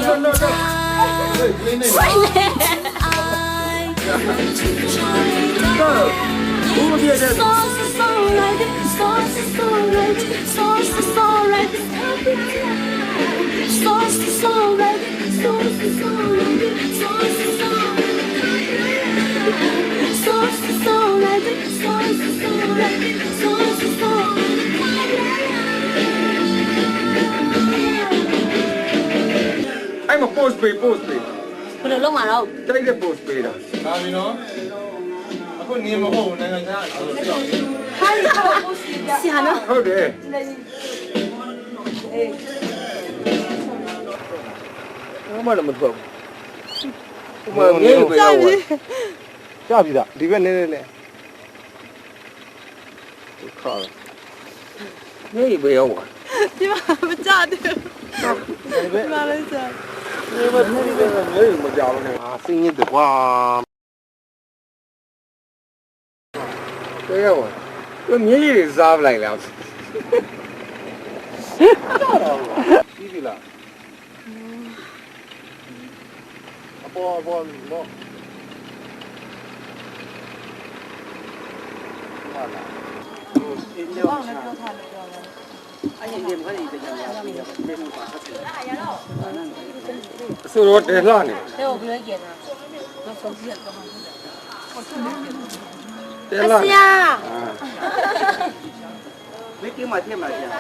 no, no. Hey, clean it. Go. Who did that? I'm a post pay. ဘယ်လိုလုပ်မှာတော့ Take the post pay. ဒါပြီနော်အခုနေမဟုတ်ဘူးနိုင်ငံခြားဆိုတော့ပြောင်းနေ ဆရာနော် How there? ဘာမှမတော့ဘူး။ဘာငယ်ပဲရောက်သွား။ကြာပြီလားဒီဘက်နည်းနည်းနဲ့ခါငယ်ပဲရောက်သွား ဒီမှာမကြတယ် ။ဒီဘက် လာလိုက်စား ငယ်ပဲငယ်မကြောက်ဘူးနဲ့။အာစင်းရတဲ့ကွာ။တဲ့ရောက်။မြေကြီးစားပလိုက်လား။ပြီးပြီလား။အပေါ်ဘော ဆိုတော့တယ်လာနေ တဲ့ကိုပြောကြတယ်နော်ဆုံးပြတ်တော့တယ်လာ ဆရာ ไม่กิ้งมาเทียมมาเทียม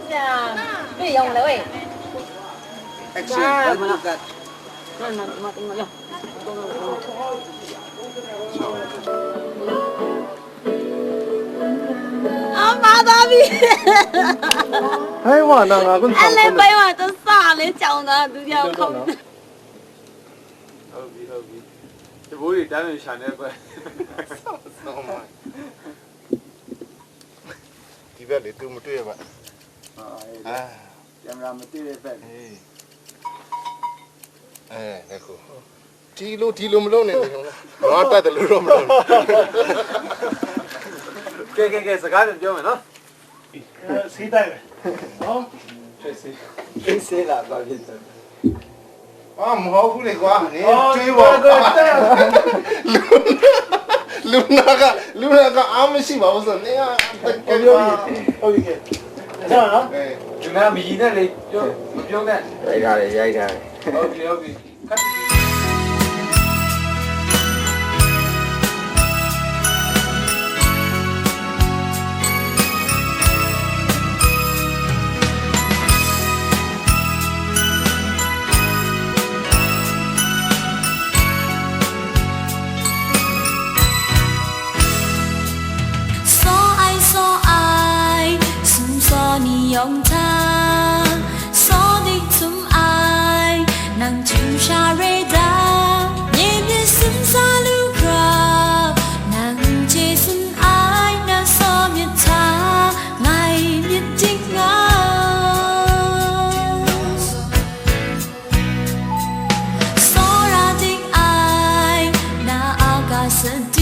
ဆရာပြေးရောင်းလဲဝေး แอคชั่นแล้วมันก็ နော်နော်မတင်မရောအမသာပြီ ဟဲ့ဝါနာငါကွန်း အဲ့လေဘယ်မှာသစလေးကြောင်တာသူကြောင်ခုံး ဟုတ်ပြီဒီဘိုးတွေတန်းနေရှာနေကွယ် ဒီဘက်လေသူမတွေ့ရပါအာ ကင်မရာမသိတဲ့ဘက် အေးလက်ခုဒီလိုမလုံးနဲ့ငါတတ်တယ်လို့တော့မလုံး ကဲစကားပြန်ပြောမယ်နော် สีได้เลย ဆေးလာသွားပြီ အာမဟုတ်ဘူးလေကွာနင်းကျွေးပါလူနာကအားမရှိပါဘူးဆိုနင်းကပြောပြီ ဟုတ်ပြီကဲဒါနော် ဒီနာမကြီးနဲ့လေပြောမပြောနဲ့ ရိုက်ထားတယ် ဟုတ်ပြီခတ်ပြီ用它，说的zum爱，能住下瑞达，也别心沙路克，能接深爱，能说灭他，爱灭情爱，说ra的爱，那阿嘎斯蒂。